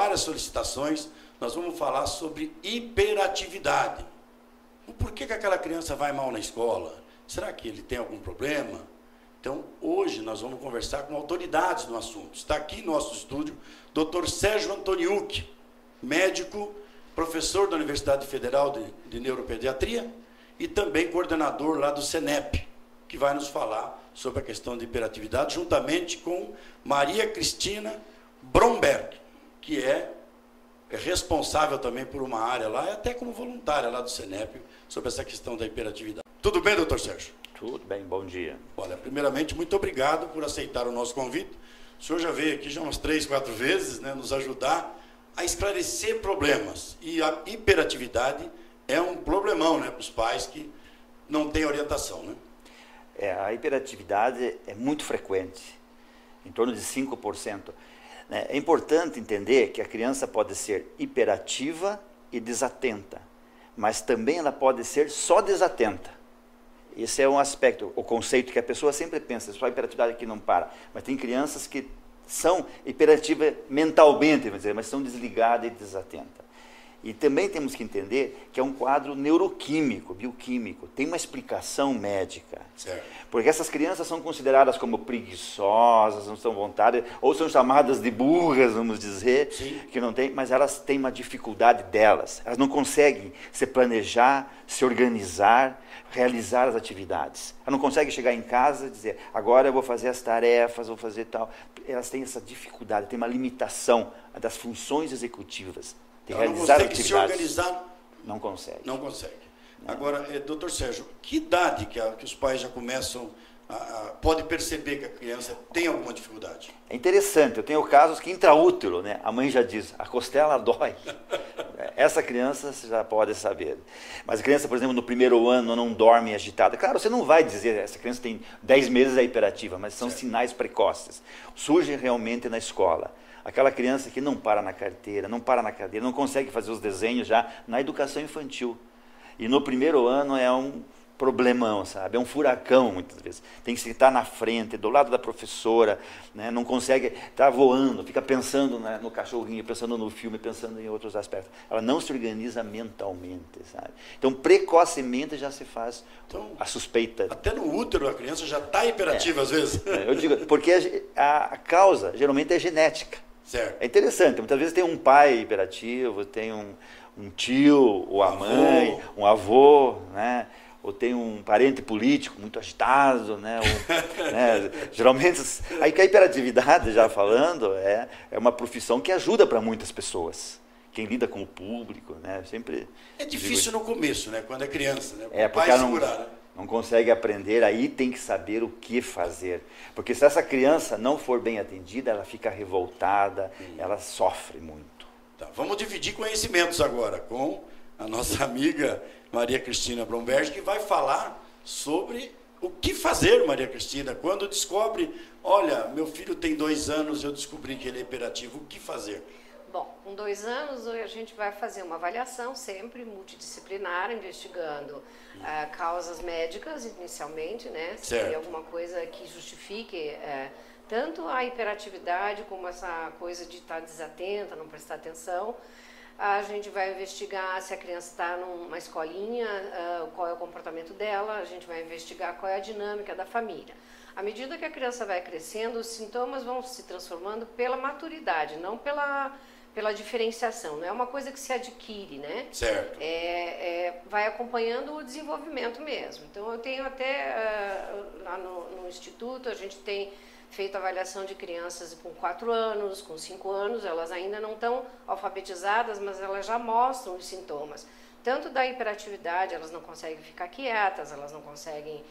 várias solicitações, nós vamos falar sobre hiperatividade. O porquê que aquela criança vai mal na escola? Será que ele tem algum problema? Então, hoje nós vamos conversar com autoridades no assunto. Está aqui em nosso estúdio Dr. Sérgio Antoniuk, médico, professor da Universidade Federal de Neuropediatria e também coordenador lá do CENEP, que vai nos falar sobre a questão de hiperatividade, juntamente com Maria Cristina Bromberg, que é responsável também por uma área lá, até como voluntária lá do CENEP, sobre essa questão da hiperatividade. Tudo bem, doutor Sérgio? Tudo bem, bom dia. Olha, primeiramente, muito obrigado por aceitar o nosso convite. O senhor já veio aqui já umas 3, 4 vezes, né, nos ajudar a esclarecer problemas. E a hiperatividade é um problemão, né, para os pais que não têm orientação, né? A hiperatividade é muito frequente, em torno de 5%. É importante entender que a criança pode ser hiperativa e desatenta, mas também ela pode ser só desatenta. Esse é um aspecto, o conceito que a pessoa sempre pensa, só a hiperatividade que não para. Mas tem crianças que são hiperativas mentalmente, vamos dizer, mas são desligadas e desatentas. E também temos que entender que é um quadro neuroquímico, bioquímico, tem uma explicação médica. Certo. Porque essas crianças são consideradas como preguiçosas, não estão vontade, ou são chamadas de burras, vamos dizer, sim, que não tem, mas elas têm uma dificuldade delas. Elas não conseguem se planejar, se organizar, realizar as atividades. Elas não conseguem chegar em casa e dizer, agora eu vou fazer as tarefas, vou fazer tal. Elas têm essa dificuldade, tem uma limitação das funções exexutivas. Ela não consegue se organizar? Não consegue. Não consegue. Agora, doutor Sérgio, que idade que os pais já começam pode perceber que a criança tem alguma dificuldade? É interessante, eu tenho casos que intraútero, né? A mãe já diz, a costela dói. Essa criança você já pode saber. Mas a criança, por exemplo, no primeiro ano não dorme agitada. Claro, você não vai dizer, essa criança tem 10 meses é hiperativa, mas são sinais precoces. Surgem realmente na escola. Aquela criança que não para na carteira, não para na cadeira, não consegue fazer os desenhos já na educação infantil. E no primeiro ano é um problemão, sabe? É um furacão, muitas vezes. Tem que estar na frente, do lado da professora, né? Não consegue estar voando, fica pensando no cachorrinho, pensando no filme, pensando em outros aspectos. Ela não se organiza mentalmente, sabe? Então, precocemente já se faz a suspeita. Até no útero a criança já está hiperativa às vezes. Eu digo, porque a causa geralmente é genética. Certo. É interessante, muitas vezes tem um pai hiperativo, tem um tio, ou a mãe, um avô, né? Ou tem um parente político muito agitado, né? Geralmente, aí que a hiperatividade, já falando, é uma profissão que ajuda para muitas pessoas. Quem lida com o público, né? Sempre é difícil no começo, né? Quando é criança, né? Porque ela não consegue aprender, aí tem que saber o que fazer. Porque se essa criança não for bem atendida, ela fica revoltada, ela sofre muito. Tá, vamos dividir conhecimentos agora com a nossa amiga Maria Cristina Bromberg, que vai falar sobre o que fazer, Maria Cristina, quando descobre, olha, meu filho tem 2 anos, eu descobri que ele é hiperativo, o que fazer? Bom, com 2 anos a gente vai fazer uma avaliação sempre multidisciplinar, investigando causas médicas inicialmente, né? Se tem alguma coisa que justifique tanto a hiperatividade como essa coisa de estar desatenta, não prestar atenção. A gente vai investigar se a criança está numa escolinha, qual é o comportamento dela, a gente vai investigar qual é a dinâmica da família. À medida que a criança vai crescendo, os sintomas vão se transformando pela maturidade, não pela diferenciação. Não é uma coisa que se adquire, né? Certo. Vai acompanhando o desenvolvimento mesmo. Então, eu tenho até, lá no Instituto, a gente tem feito avaliação de crianças com 4 anos, com 5 anos, elas ainda não estão alfabetizadas, mas elas já mostram os sintomas. Tanto da hiperatividade, elas não conseguem ficar quietas, elas não conseguem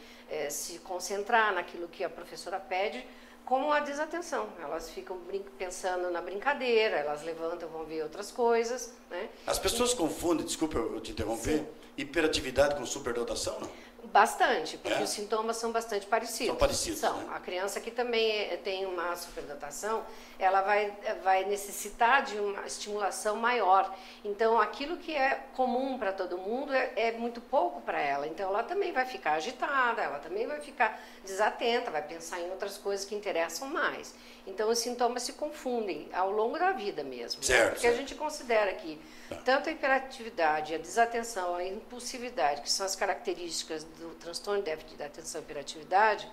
se concentrar naquilo que a professora pede, como a desatenção. Elas ficam pensando na brincadeira, elas levantam, vão ver outras coisas, né? As pessoas confundem, desculpa eu te interromper, hiperatividade com superdotação, não? Bastante, porque os sintomas são bastante parecidos. São parecidos, São. né? A criança que também tem uma superdotação, ela vai necessitar de uma estimulação maior. Então, aquilo que é comum para todo mundo é muito pouco para ela. Então, ela também vai ficar agitada, ela também vai ficar desatenta, vai pensar em outras coisas que interessam mais. Então, os sintomas se confundem ao longo da vida mesmo. Certo, né? Porque a gente considera que tanto a hiperatividade, a desatenção, a impulsividade, que são as características do transtorno de déficit de atenção e hiperatividade,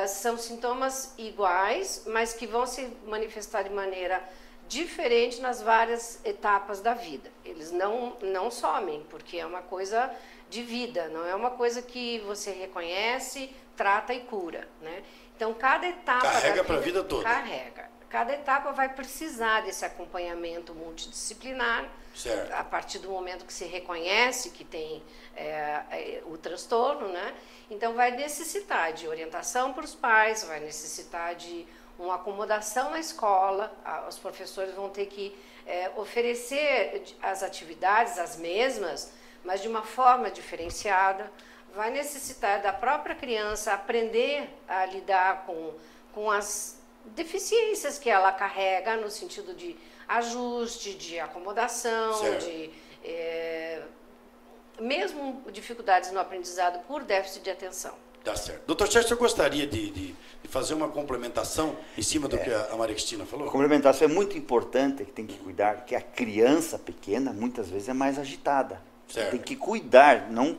são sintomas iguais, mas que vão se manifestar de maneira diferente nas várias etapas da vida. Eles não somem, porque é uma coisa de vida, não é uma coisa que você reconhece, trata e cura, né? Então, cada etapa carrega para a vida toda. Carrega. Cada etapa vai precisar desse acompanhamento multidisciplinar, certo. A partir do momento que se reconhece que tem o transtorno, né? Então, vai necessitar de orientação para os pais, vai necessitar de uma acomodação na escola, os professores vão ter que oferecer as atividades, as mesmas, mas de uma forma diferenciada, vai necessitar da própria criança aprender a lidar com as deficiências que ela carrega no sentido de ajuste, de acomodação, certo. de mesmo dificuldades no aprendizado por déficit de atenção. Tá certo. Doutor Sérgio, eu gostaria de fazer uma complementação em cima do que a Maria Cristina falou? A complementação é muito importante, que tem que cuidar, que a criança pequena muitas vezes é mais agitada. Certo. Tem que cuidar, não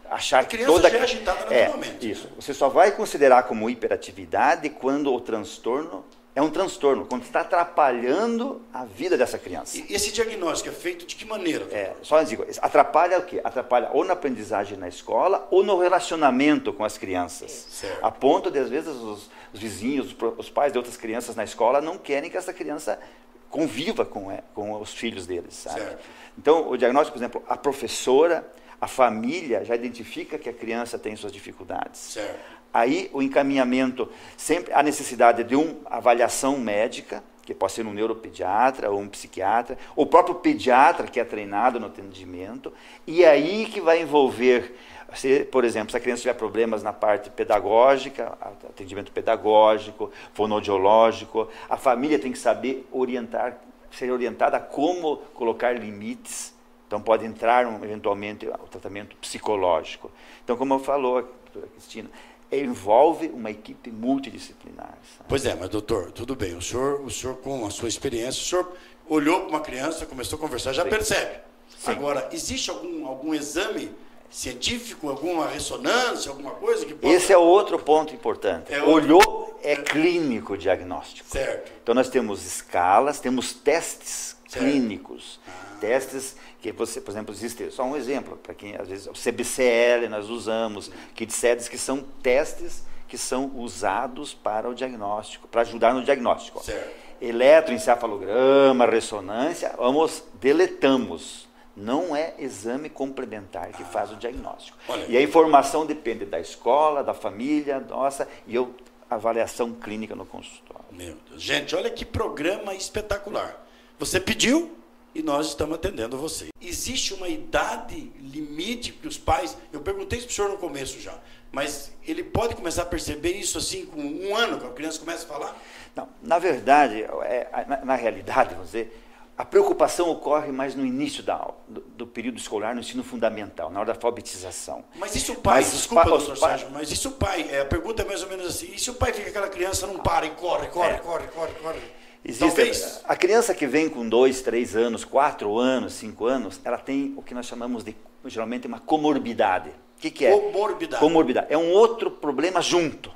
achar que toda... A criança já é agitada naturalmente. Isso. Você só vai considerar como hiperatividade quando o transtorno é um transtorno, quando está atrapalhando a vida dessa criança. E esse diagnóstico é feito de que maneira? Só digo, atrapalha o quê? Atrapalha ou na aprendizagem na escola ou no relacionamento com as crianças. Certo. A ponto de, às vezes, os vizinhos, os pais de outras crianças na escola não querem que essa criança conviva com os filhos deles. Sabe? Certo. Então, o diagnóstico, por exemplo, a professora, a família já identifica que a criança tem suas dificuldades. Certo. Aí o encaminhamento, sempre há necessidade de uma avaliação médica, que pode ser um neuropediatra ou um psiquiatra, ou o próprio pediatra que é treinado no atendimento, e aí que vai envolver, por exemplo, se a criança tiver problemas na parte pedagógica, atendimento pedagógico, fonoaudiológico, a família tem que saber ser orientada a como colocar limites. Então pode entrar eventualmente o tratamento psicológico. Então, como falou a doutora Cristina, envolve uma equipe multidisciplinar. Sabe? Pois é, mas doutor, tudo bem, o senhor com a sua experiência, o senhor olhou para uma criança, começou a conversar, já percebe. Sim. Agora, existe algum exame científico, alguma ressonância, alguma coisa que possa... Esse é outro ponto importante. Olhou é clínico o diagnóstico. Certo. Então nós temos escalas, temos testes clínicos, testes que você, por exemplo, existe, só um exemplo, para quem às vezes, o CBCL nós usamos, KIDS-SEDES, que são testes que são usados para o diagnóstico, para ajudar no diagnóstico. Certo. Eletroencefalograma, ressonância, deletamos. Não é exame complementar que faz o diagnóstico. Olha. E a informação depende da escola, da família, nossa, e avaliação clínica no consultório. Meu Deus. Gente, olha que programa espetacular. Você pediu e nós estamos atendendo você. Existe uma idade limite que os pais... Eu perguntei isso para o senhor no começo já, mas ele pode começar a perceber isso assim com 1 ano, quando a criança começa a falar? Não, na verdade, na realidade, vamos dizer, a preocupação ocorre mais no início do período escolar, no ensino fundamental, na hora da alfabetização. Mas e se o pai, desculpa, doutor Sérgio, mas e se o pai, a pergunta é mais ou menos assim, e se o pai fica que aquela criança não para e corre? Talvez. A criança que vem com 2, 3 anos, 4 anos, 5 anos, ela tem o que nós chamamos de, geralmente, uma comorbidade. O que é? Comorbidade. Comorbidade. É um outro problema junto.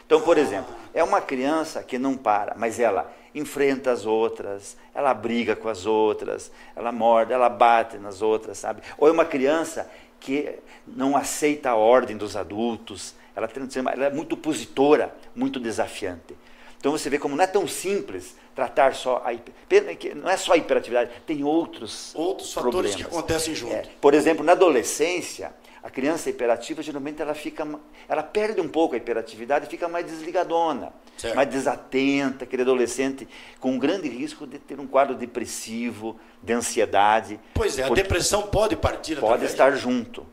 Então, por exemplo, é uma criança que não para, mas ela enfrenta as outras, ela briga com as outras, ela morde, ela bate nas outras, sabe? Ou é uma criança que não aceita a ordem dos adultos, ela é muito opositora, muito desafiante. Então você vê como não é tão simples tratar só não é só a hiperatividade, tem outros fatores problemas que acontecem junto. Por exemplo, na adolescência, a criança hiperativa, geralmente, ela perde um pouco a hiperatividade e fica mais desligadona, certo, mais desatenta, aquele adolescente com um grande risco de ter um quadro depressivo, de ansiedade. Pois é, a depressão pode partir pode estar junto.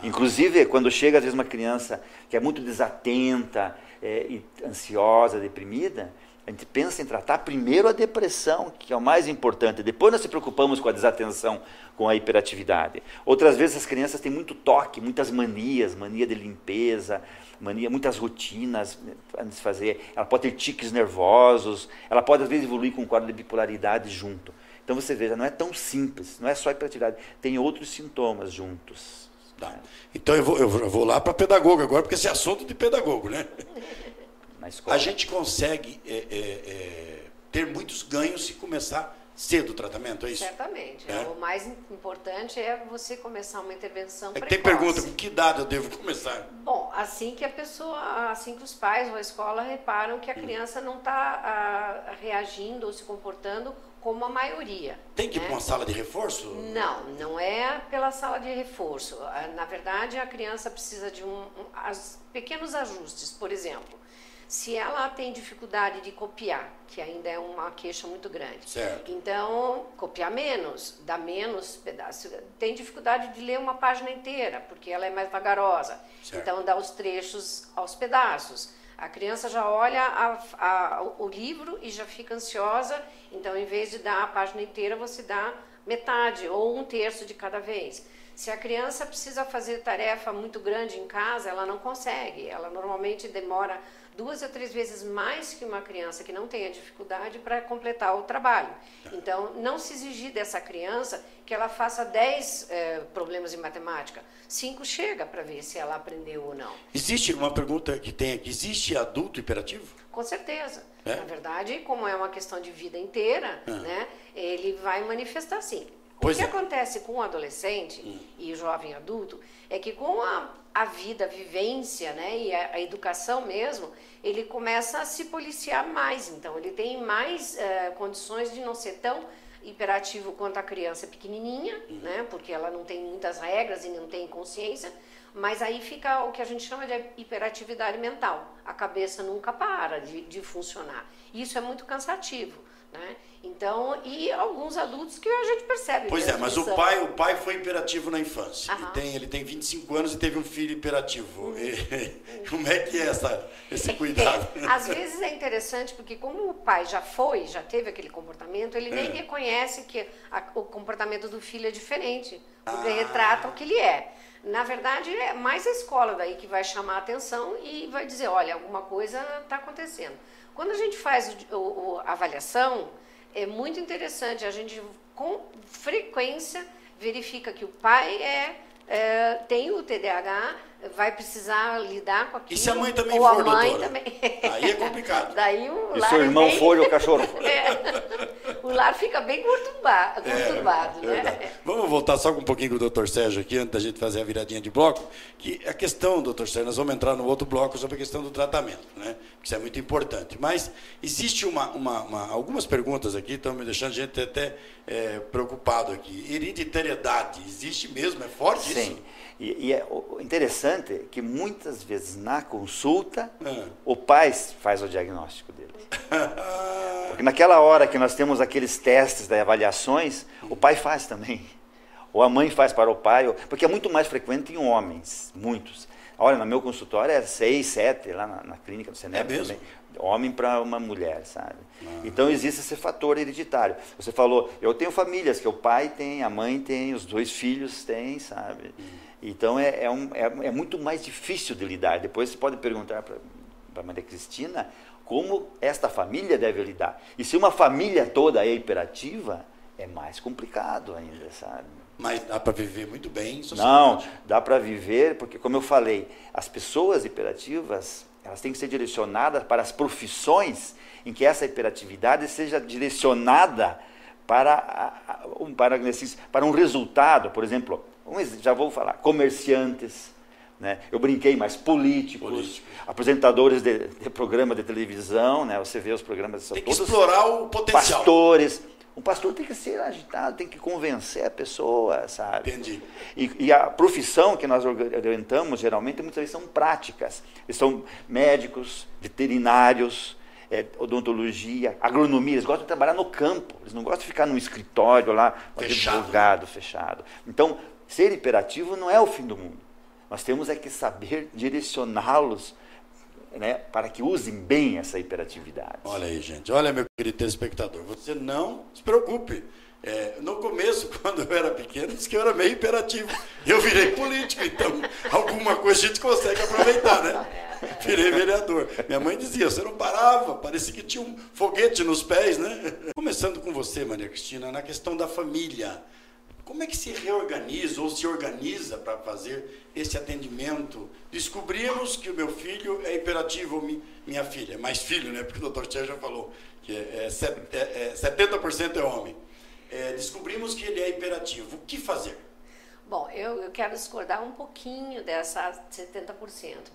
Inclusive, quando chega, às vezes, uma criança que é muito desatenta, e ansiosa, deprimida, a gente pensa em tratar primeiro a depressão, que é o mais importante. Depois nós se preocupamos com a desatenção, com a hiperatividade. Outras vezes as crianças têm muito toque, muitas manias, mania de limpeza, muitas rotinas para se fazer. Ela pode ter tiques nervosos, ela pode às vezes evoluir com um quadro de bipolaridade junto. Então você veja, não é tão simples, não é só hiperatividade, tem outros sintomas juntos. Tá. Então eu vou lá para pedagogo agora, porque esse é assunto de pedagogo, né? Na escola. A gente consegue ter muitos ganhos se começar cedo o tratamento, é isso? Certamente. O mais importante é você começar uma intervenção precoce. Tem pergunta, com que idade eu devo começar? Bom, assim que os pais ou a escola reparam que a criança não está reagindo ou se comportando como a maioria. Tem que ir para uma sala de reforço? Não, não é pela sala de reforço. Na verdade, a criança precisa de pequenos ajustes. Por exemplo, se ela tem dificuldade de copiar, que ainda é uma queixa muito grande. Certo. Então, copiar menos, dá menos pedaços. Tem dificuldade de ler uma página inteira, porque ela é mais vagarosa. Certo. Então, dá os trechos aos pedaços. A criança já olha o livro e já fica ansiosa. Então, em vez de dar a página inteira, você dá metade ou 1/3 de cada vez. Se a criança precisa fazer tarefa muito grande em casa, ela não consegue. Ela normalmente demora 2 a 3 vezes mais que uma criança que não tenha dificuldade para completar o trabalho. Então, não se exigir dessa criança que ela faça 10 problemas de matemática. 5 chega para ver se ela aprendeu ou não. Existe uma pergunta que tem aqui, existe adulto hiperativo? Com certeza. Na verdade, como é uma questão de vida inteira, né, ele vai manifestar sim. O que acontece com o adolescente e o jovem adulto é que com a vida, a vivência, né, e a educação mesmo, ele começa a se policiar mais. Então, ele tem mais condições de não ser tão hiperativo quanto a criança pequenininha, né, porque ela não tem muitas regras e não tem consciência, mas aí fica o que a gente chama de hiperatividade mental. A cabeça nunca para de funcionar. Isso é muito cansativo, né? Então, e alguns adultos que a gente percebe. Pois é, mas o pai foi hiperativo na infância. Ele tem 25 anos e teve um filho hiperativo. Como é que é esse cuidado? Às vezes é interessante porque como o pai já teve aquele comportamento, ele nem reconhece que o comportamento do filho é diferente, porque retrata o que ele é. Na verdade, é mais a escola daí que vai chamar a atenção e vai dizer, olha, alguma coisa está acontecendo. Quando a gente faz a avaliação, é muito interessante, a gente com frequência verifica que o pai tem o TDAH, vai precisar lidar com aquilo. E se a mãe também ou for, a mãe doutora? Também. Aí é complicado. Daí o e lar seu irmão for ou o cachorro? O lar fica bem conturbado, né? Vamos voltar só um pouquinho com o Dr. Sérgio aqui, antes da gente fazer a viradinha de bloco, que a questão, Dr. Sérgio, nós vamos entrar no outro bloco sobre a questão do tratamento, né? Isso é muito importante. Mas existe algumas perguntas aqui, estão me deixando a gente até preocupado aqui. Hereditariedade, existe mesmo? É forte isso? Sim. E é interessante que muitas vezes na consulta o pai faz o diagnóstico dele. Porque naquela hora que nós temos aqueles testes das avaliações, o pai faz também. Ou a mãe faz para o pai, porque é muito mais frequente em homens, muitos. Olha, no meu consultório é 6, 7, lá na clínica do Seneb também. Homem para uma mulher, sabe? Então existe esse fator hereditário. Você falou, eu tenho famílias que o pai tem, a mãe tem, os 2 filhos têm, sabe? Então é muito mais difícil de lidar. Depois você pode perguntar para a Maria Cristina como esta família deve lidar. E se uma família toda é hiperativa, é mais complicado ainda, sabe? Mas dá para viver muito bem em sociedade. Não, dá para viver, porque como eu falei, as pessoas hiperativas, elas têm que ser direcionadas para as profissões em que essa hiperatividade seja direcionada para um resultado. Por exemplo, já vou falar, comerciantes, né? Eu brinquei, mas políticos. Apresentadores de programa de televisão, né? Você vê os programas... Tem que explorar o potencial. Pastores. Um pastor tem que ser agitado, tem que convencer a pessoa, sabe? Entendi. E a profissão que nós orientamos, geralmente, muitas vezes são práticas. Eles são médicos, veterinários, odontologia, agronomia. Eles gostam de trabalhar no campo. Eles não gostam de ficar num escritório lá, advogado, fechado. Então, ser hiperativo não é o fim do mundo. Nós temos é que saber direcioná-los, né, para que usem bem essa hiperatividade. Olha aí, gente. Olha, meu querido telespectador, você não se preocupe. No começo, quando eu era pequeno, disse que eu era meio hiperativo. Eu virei político, então alguma coisa a gente consegue aproveitar, né? Virei vereador. Minha mãe dizia, você não parava, parecia que tinha um foguete nos pés, né? Começando com você, Maria Cristina, na questão da família. Como é que se reorganiza ou se organiza para fazer esse atendimento? Descobrimos que o meu filho é hiperativo, minha filha, mais filho, né? Porque o doutor Sérgio já falou que 70% é homem. Descobrimos que ele é hiperativo. O que fazer? Bom, eu quero discordar um pouquinho dessa 70%,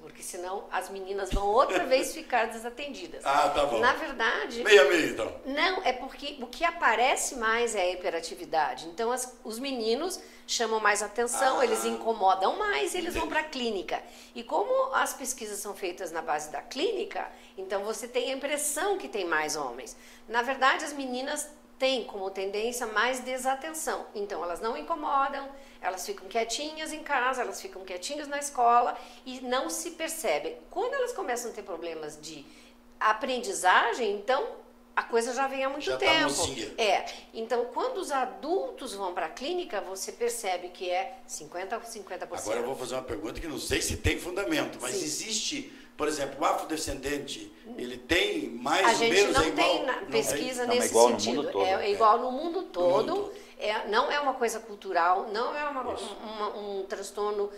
porque senão as meninas vão outra vez ficar desatendidas. Ah, tá bom. Na verdade... Meio a meio, então. Não, é porque o que aparece mais é a hiperatividade. Então, os meninos chamam mais atenção, eles incomodam mais e eles vão para a clínica. E como as pesquisas são feitas na base da clínica, então você tem a impressão que tem mais homens. Na verdade, as meninas têm como tendência mais desatenção. Então, elas não incomodam, elas ficam quietinhas em casa, elas ficam quietinhas na escola e não se percebem. Quando elas começam a ter problemas de aprendizagem, então a coisa já vem há muito tempo. Então, quando os adultos vão para a clínica, você percebe que é 50%. Agora eu vou fazer uma pergunta que não sei se tem fundamento, mas existe, por exemplo, o afrodescendente, ele tem mais ou menos A é gente igual? não tem pesquisa não, nesse igual sentido. No mundo todo. É igual no mundo todo. Não é uma coisa cultural, não é um transtorno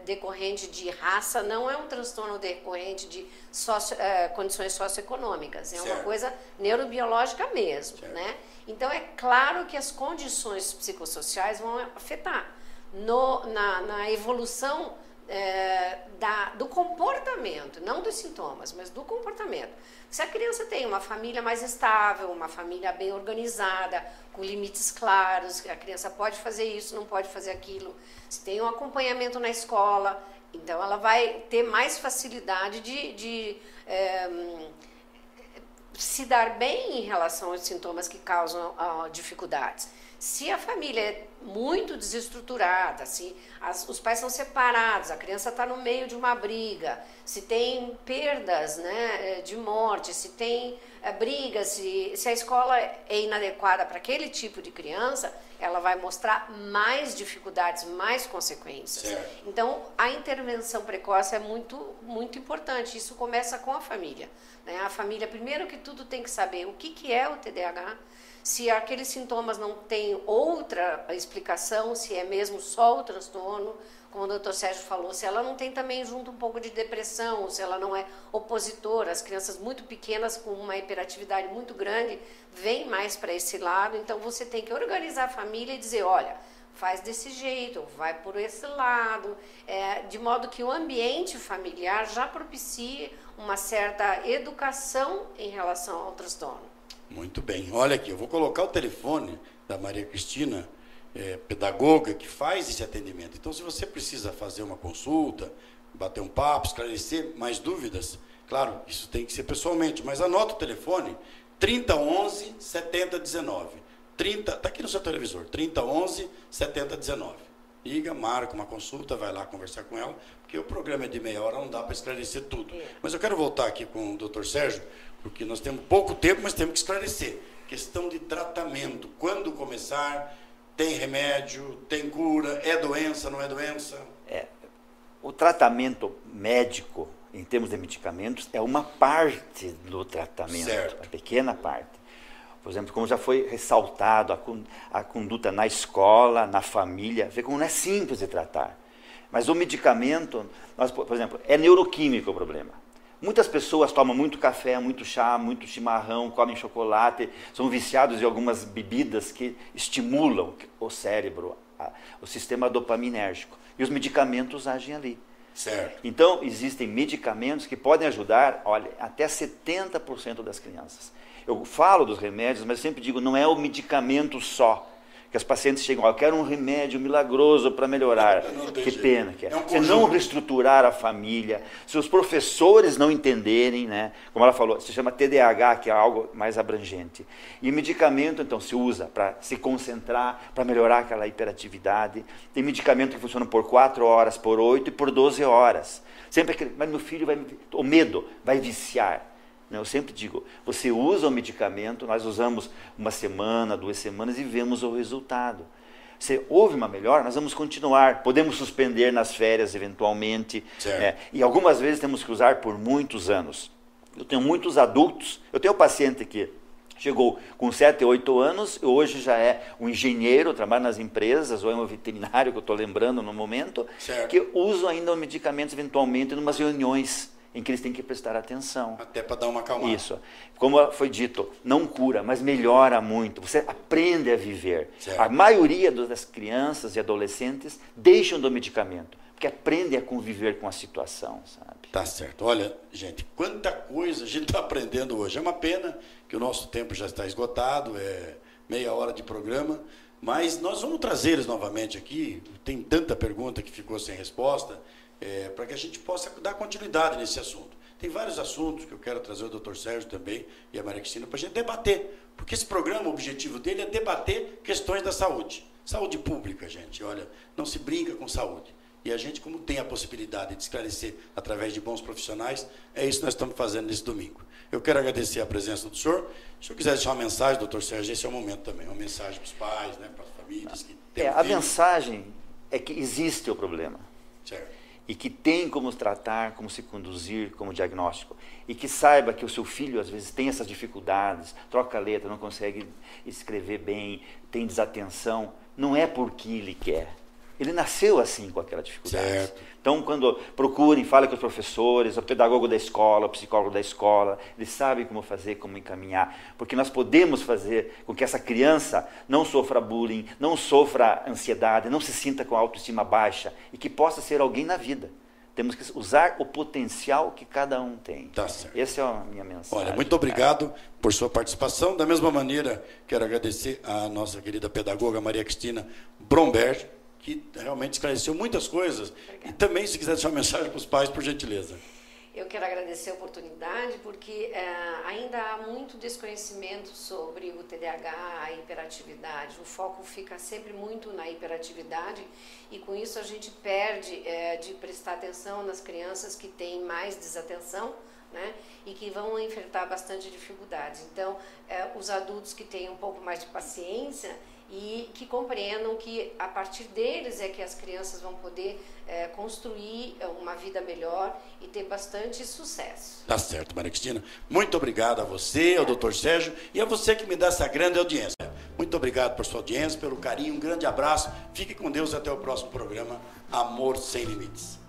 decorrente de raça, não é um transtorno decorrente de condições socioeconômicas, é uma coisa neurobiológica mesmo, né? Então, é claro que as condições psicossociais vão afetar na evolução do comportamento, não dos sintomas, mas do comportamento. Se a criança tem uma família mais estável, uma família bem organizada, com limites claros, a criança pode fazer isso, não pode fazer aquilo, se tem um acompanhamento na escola, então ela vai ter mais facilidade de se dar bem em relação aos sintomas que causam dificuldades. Se a família é muito desestruturada, se os pais são separados, a criança está no meio de uma briga, se tem perdas, né, de morte, se tem brigas, se a escola é inadequada para aquele tipo de criança, ela vai mostrar mais dificuldades, mais consequências. Certo. Então, a intervenção precoce é muito, muito importante. Isso começa com a família, né? A família, primeiro que tudo, tem que saber o que é o TDAH, se aqueles sintomas não têm outra explicação, se é mesmo só o transtorno, como o doutor Sérgio falou, se ela não tem também junto um pouco de depressão, se ela não é opositora, as crianças muito pequenas com uma hiperatividade muito grande vêm mais para esse lado, então você tem que organizar a família e dizer, olha, faz desse jeito, vai por esse lado, de modo que o ambiente familiar já propicie uma certa educação em relação ao transtorno. Muito bem. Olha aqui, eu vou colocar o telefone da Maria Cristina, pedagoga, que faz esse atendimento. Então, se você precisa fazer uma consulta, bater um papo, esclarecer mais dúvidas, claro, isso tem que ser pessoalmente, mas anota o telefone, 3011 7019. Está aqui no seu televisor, 3011 7019. Liga, marca uma consulta, vai lá conversar com ela, porque o programa é de meia hora, não dá para esclarecer tudo. Mas eu quero voltar aqui com o doutor Sérgio, porque nós temos pouco tempo, mas temos que esclarecer. Questão de tratamento, quando começar, tem remédio, tem cura, é doença, não é doença? O tratamento médico, em termos de medicamentos, é uma parte do tratamento, certo. Uma pequena parte. Por exemplo, como já foi ressaltado, a conduta na escola, na família, vê como não é simples de tratar. Mas o medicamento, por exemplo, é neuroquímico o problema. Muitas pessoas tomam muito café, muito chá, muito chimarrão, comem chocolate, são viciados em algumas bebidas que estimulam o cérebro, o sistema dopaminérgico. E os medicamentos agem ali. Certo. Então, existem medicamentos que podem ajudar, olha, até 70% das crianças. Eu falo dos remédios, mas sempre digo, não é o medicamento só que as pacientes chegam, eu quero um remédio milagroso para melhorar. Que pena que é. Se não reestruturar a família, se os professores não entenderem, né? Como ela falou, se chama TDAH, que é algo mais abrangente. E medicamento, então, se usa para se concentrar, para melhorar aquela hiperatividade. Tem medicamento que funciona por 4 horas, por 8 e por 12 horas. Sempre aquele, mas meu filho o medo vai viciar. Eu sempre digo, você usa o medicamento, nós usamos 1 semana, 2 semanas e vemos o resultado. Se houve uma melhora, nós vamos continuar. Podemos suspender nas férias, eventualmente. E algumas vezes temos que usar por muitos anos. Eu tenho muitos adultos, eu tenho um paciente que chegou com 7, 8 anos, e hoje já é um engenheiro, trabalha nas empresas, ou é um veterinário, que eu estou lembrando no momento, que usam ainda medicamentos eventualmente em umas reuniões em que eles têm que prestar atenção. Até para dar uma acalmada. Isso. Como foi dito, não cura, mas melhora muito. Você aprende a viver. A maioria das crianças e adolescentes deixam do medicamento, porque aprendem a conviver com a situação, sabe? Tá certo. Olha, gente, quanta coisa a gente está aprendendo hoje. É uma pena que o nosso tempo já está esgotado, é meia hora de programa, mas nós vamos trazer eles novamente aqui. Tem tanta pergunta que ficou sem resposta, para que a gente possa dar continuidade nesse assunto. Tem vários assuntos que eu quero trazer o Dr. Sérgio também e a Maria Cristina para a gente debater, porque esse programa, o objetivo dele é debater questões da saúde. Saúde pública, gente, olha, não se brinca com saúde. E a gente, como tem a possibilidade de esclarecer através de bons profissionais, é isso que nós estamos fazendo nesse domingo. Eu quero agradecer a presença do senhor. Se eu quiser deixar uma mensagem, doutor Sérgio, esse é o momento também, uma mensagem para os pais, né, para as famílias que têm a mensagem é que existe o problema. Certo. E que tem como tratar, como se conduzir, como diagnóstico. E que saiba que o seu filho, às vezes, tem essas dificuldades, troca a letra, não consegue escrever bem, tem desatenção. Não é porque ele quer. Ele nasceu assim, com aquela dificuldade. Certo. Então, quando procurem, falem com os professores, o pedagogo da escola, o psicólogo da escola, eles sabem como fazer, como encaminhar. Porque nós podemos fazer com que essa criança não sofra bullying, não sofra ansiedade, não se sinta com a autoestima baixa e que possa ser alguém na vida. Temos que usar o potencial que cada um tem. Tá certo. Essa é a minha mensagem. Olha, muito obrigado por sua participação. Da mesma maneira, quero agradecer a nossa querida pedagoga Maria Cristina Bromberg, que realmente esclareceu muitas coisas. Obrigada. E também, se quiser deixar uma mensagem para os pais, por gentileza. Eu quero agradecer a oportunidade, porque ainda há muito desconhecimento sobre o TDAH, a hiperatividade. O foco fica sempre muito na hiperatividade e com isso a gente perde de prestar atenção nas crianças que têm mais desatenção, né, e que vão enfrentar bastante dificuldades. Então, os adultos que têm um pouco mais de paciência e que compreendam que a partir deles é que as crianças vão poder construir uma vida melhor e ter bastante sucesso. Tá certo, Maria Cristina. Muito obrigado a você, ao Dr. Sérgio e a você que me dá essa grande audiência. Muito obrigado por sua audiência, pelo carinho, um grande abraço. Fique com Deus até o próximo programa Amor Sem Limites.